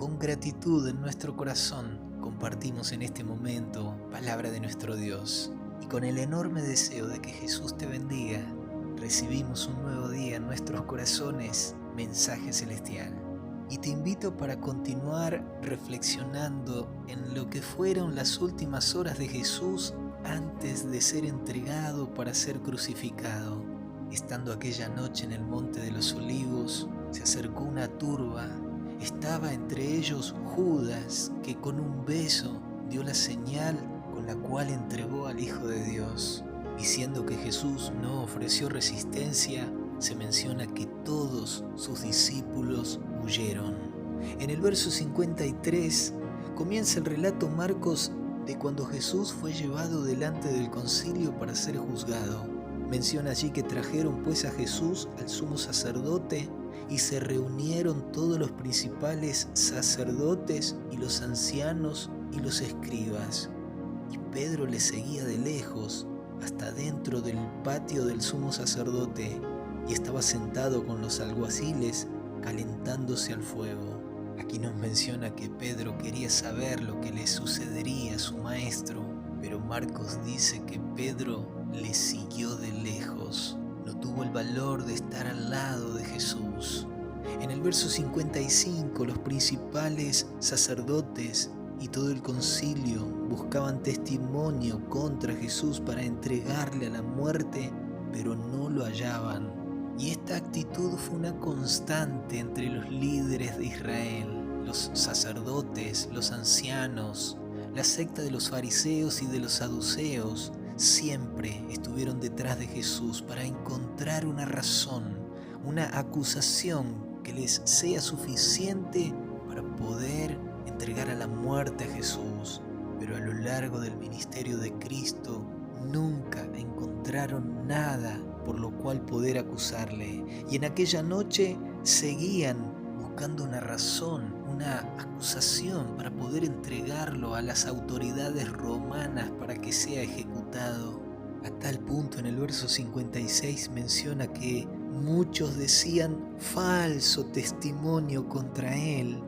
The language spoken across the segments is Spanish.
con gratitud en nuestro corazón, compartimos en este momento palabra de nuestro Dios. Y con el enorme deseo de que Jesús te bendiga, recibimos un nuevo día en nuestros corazones, mensaje celestial. Y te invito para continuar reflexionando en lo que fueron las últimas horas de Jesús antes de ser entregado para ser crucificado. Estando aquella noche en el Monte de los Olivos, se acercó una turba. Estaba entre ellos Judas, que con un beso dio la señal con la cual entregó al Hijo de Dios. Diciendo que Jesús no ofreció resistencia, se menciona que todos sus discípulos huyeron. En el verso 53 comienza el relato Marcos de cuando Jesús fue llevado delante del concilio para ser juzgado. Menciona allí que trajeron pues a Jesús al sumo sacerdote y se reunieron todos los principales sacerdotes y los ancianos y los escribas. Y Pedro le seguía de lejos hasta dentro del patio del sumo sacerdote y estaba sentado con los alguaciles calentándose al fuego. Aquí nos menciona que Pedro quería saber lo que le sucedería a su maestro, pero Marcos dice que Pedro le siguió de lejos. No tuvo el valor de estar al lado de Jesús. En el verso 55, los principales sacerdotes y todo el concilio buscaban testimonio contra Jesús para entregarle a la muerte, pero no lo hallaban. Y esta actitud fue una constante entre los líderes de Israel, los sacerdotes, los ancianos, la secta de los fariseos y de los saduceos. Siempre estuvieron detrás de Jesús para encontrar una razón, una acusación que les sea suficiente para poder entregar a la muerte a Jesús. Pero a lo largo del ministerio de Cristo nunca encontraron nada por lo cual poder acusarle. Y en aquella noche seguían buscando una razón, una acusación para poder entregarlo a las autoridades romanas para que sea ejecutado. A tal punto en el verso 56 menciona que muchos decían falso testimonio contra él,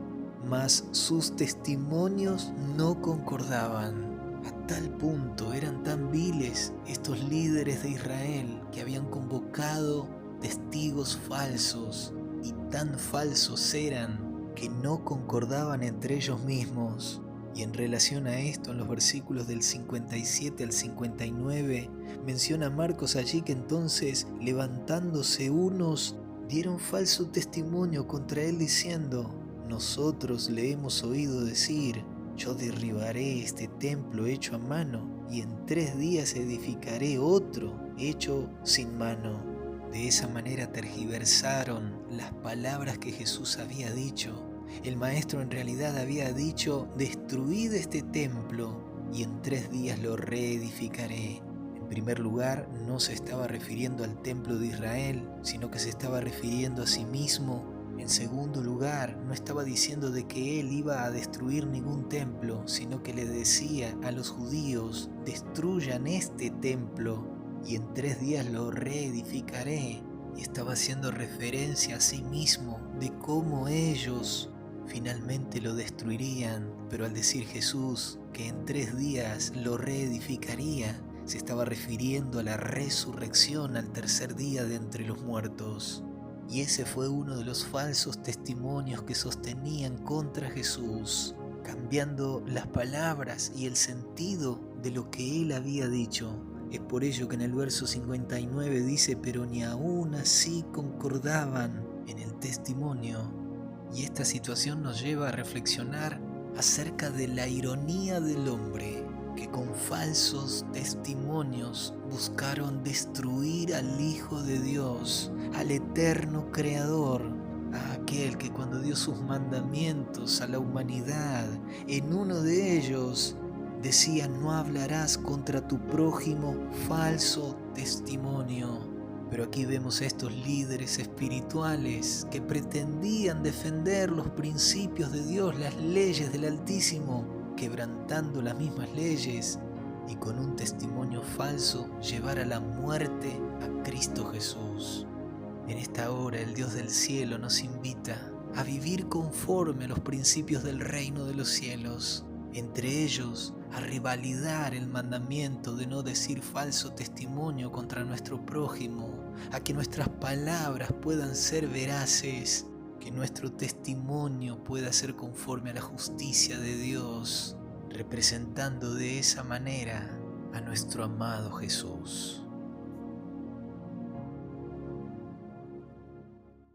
mas sus testimonios no concordaban. A tal punto eran tan viles estos líderes de Israel que habían convocado testigos falsos, y tan falsos eran que no concordaban entre ellos mismos. Y en relación a esto, en los versículos del 57 al 59, menciona Marcos allí que entonces, levantándose unos, dieron falso testimonio contra él diciendo: nosotros le hemos oído decir, yo derribaré este templo hecho a mano y en 3 días edificaré otro hecho sin mano. De esa manera tergiversaron las palabras que Jesús había dicho. El maestro en realidad había dicho: destruid este templo y en 3 días lo reedificaré. En primer lugar, no se estaba refiriendo al templo de Israel, sino que se estaba refiriendo a sí mismo. En segundo lugar, no estaba diciendo de que él iba a destruir ningún templo, sino que le decía a los judíos: destruyan este templo y en 3 días lo reedificaré. Y estaba haciendo referencia a sí mismo de cómo ellos finalmente lo destruirían. Pero al decir Jesús que en 3 días lo reedificaría, se estaba refiriendo a la resurrección al tercer día de entre los muertos. Y ese fue uno de los falsos testimonios que sostenían contra Jesús, cambiando las palabras y el sentido de lo que él había dicho. Es por ello que en el verso 59 dice: pero ni aún así concordaban en el testimonio. Y esta situación nos lleva a reflexionar acerca de la ironía del hombre, que con falsos testimonios buscaron destruir al Hijo de Dios, al eterno Creador, a aquel que cuando dio sus mandamientos a la humanidad, en uno de ellos decía: no hablarás contra tu prójimo falso testimonio. Pero aquí vemos a estos líderes espirituales que pretendían defender los principios de Dios, las leyes del Altísimo, quebrantando las mismas leyes y con un testimonio falso llevar a la muerte a Cristo Jesús. En esta hora el Dios del cielo nos invita a vivir conforme a los principios del reino de los cielos, entre ellos a revalidar el mandamiento de no decir falso testimonio contra nuestro prójimo, a que nuestras palabras puedan ser veraces, que nuestro testimonio pueda ser conforme a la justicia de Dios, representando de esa manera a nuestro amado Jesús.